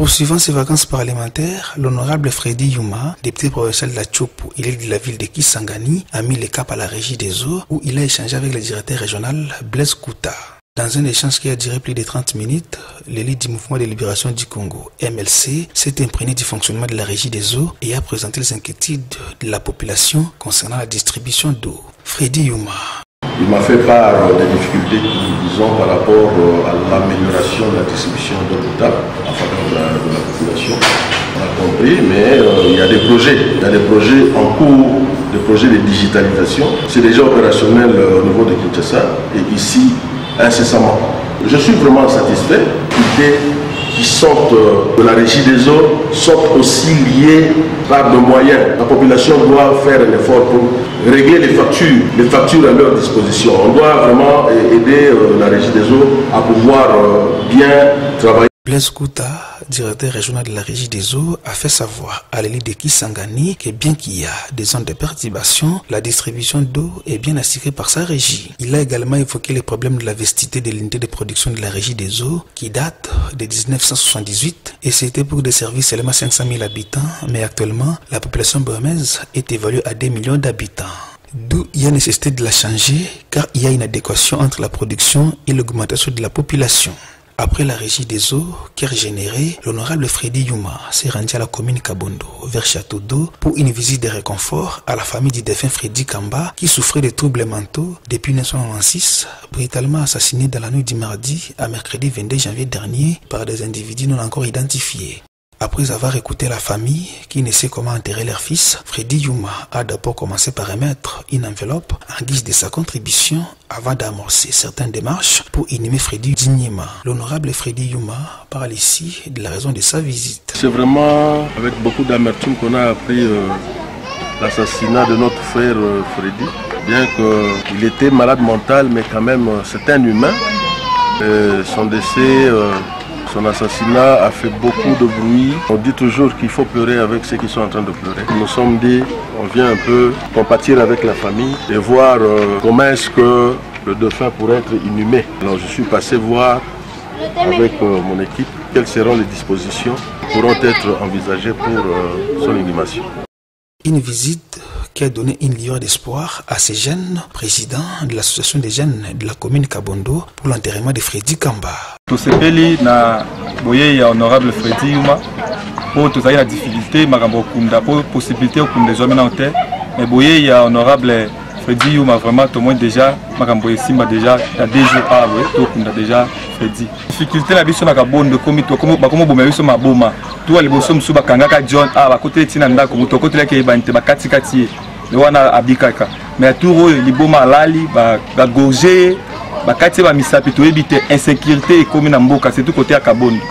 Poursuivant ses vacances parlementaires, l'honorable Freddy Yuma, député provincial de la Tchopo, il est de la ville de Kisangani, a mis le cap à la régie des eaux où il a échangé avec le directeur régional Blaise Kouta. Dans un échange qui a duré plus de 30 minutes, l'élite du mouvement de libération du Congo, MLC, s'est imprégné du fonctionnement de la régie des eaux et a présenté les inquiétudes de la population concernant la distribution d'eau. Freddy Yuma. Il m'a fait part des difficultés disons, par rapport à l'amélioration de la distribution d'eau potable en faveur de la population. On a compris, mais il y a des projets en cours, des projets de digitalisation. C'est déjà opérationnel au niveau de Kinshasa et ici, incessamment. Je suis vraiment satisfait. L'idée qui sortent de la régie des eaux sont aussi liées par des moyens. La population doit faire un effort pour régler les factures à leur disposition. On doit vraiment aider la régie des eaux à pouvoir bien travailler. Blaise Kouta, directeur régional de la régie des eaux, a fait savoir à l'élite de Kisangani que bien qu'il y a des zones de perturbation, la distribution d'eau est bien assurée par sa régie. Il a également évoqué les problèmes de la vestité de l'unité de production de la régie des eaux qui date de 1978 et c'était pour desservir seulement 500 000 habitants, mais actuellement la population burmaise est évaluée à 2 millions d'habitants. D'où il y a nécessité de la changer car il y a une adéquation entre la production et l'augmentation de la population. Après la régie des eaux qui a régénéré, l'honorable Freddy Yuma s'est rendu à la commune Kabondo, vers Château d'eau, pour une visite de réconfort à la famille du défunt Freddy Kamba qui souffrait de troubles mentaux depuis 1996, brutalement assassiné dans la nuit du mardi à mercredi 22 janvier dernier par des individus non encore identifiés. Après avoir écouté la famille qui ne sait comment enterrer leur fils, Freddy Yuma a d'abord commencé par émettre une enveloppe en guise de sa contribution avant d'amorcer certaines démarches pour inhumer Freddy dignement. L'honorable Freddy Yuma parle ici de la raison de sa visite. C'est vraiment avec beaucoup d'amertume qu'on a appris l'assassinat de notre frère Freddy. Bien qu'il était malade mental, mais quand même c'est un humain. Son décès... Son assassinat a fait beaucoup de bruit. On dit toujours qu'il faut pleurer avec ceux qui sont en train de pleurer. Nous nous sommes dit, on vient un peu compatir avec la famille et voir comment est-ce que le défunt pourrait être inhumé. Alors je suis passé voir avec mon équipe quelles seront les dispositions qui pourront être envisagées pour son inhumation. Une visite qui a donné une lueur d'espoir à ces jeunes présidents de l'association des jeunes de la commune Kabondo pour l'enterrement de Freddy Kamba. Tosepeli na boye ya honorable Freddy Yuma pour tous la difficulté makambo kunda pour possibilité okunda zo mena hotel mais boye ya honorable Freddy Yuma vraiment tout le monde déjà makambo simba déjà ta déjà ah oui tout kunda déjà Freddy difficulté na biso na Kabondo komi to komo bakomo boma biso maboma tout ali boso msuba kangaka John ah ba côté tina ndako muto côté leke bante ba kati le wana abikaka mais tout liboma lali ba gorger bakati ba misapi to ebite insécurité comme na mboka c'est tout côté à Kabondo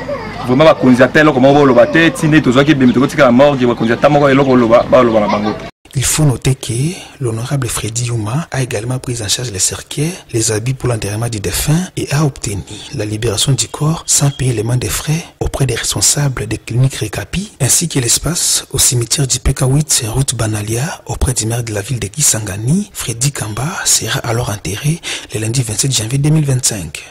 vraiment ba konziatelo comment ba loba te tine to zoki bemito kotika la morgue ba konziata moko eloko loba ba loba na bango. Il faut noter que l'honorable Freddy Yuma a également pris en charge les cercueils, les habits pour l'enterrement du défunt et a obtenu la libération du corps sans payer les mains des frais auprès des responsables des cliniques Récapi ainsi que l'espace au cimetière du PK8 route Banalia auprès du maire de la ville de Kisangani. Freddy Kamba sera alors enterré le lundi 27 janvier 2025.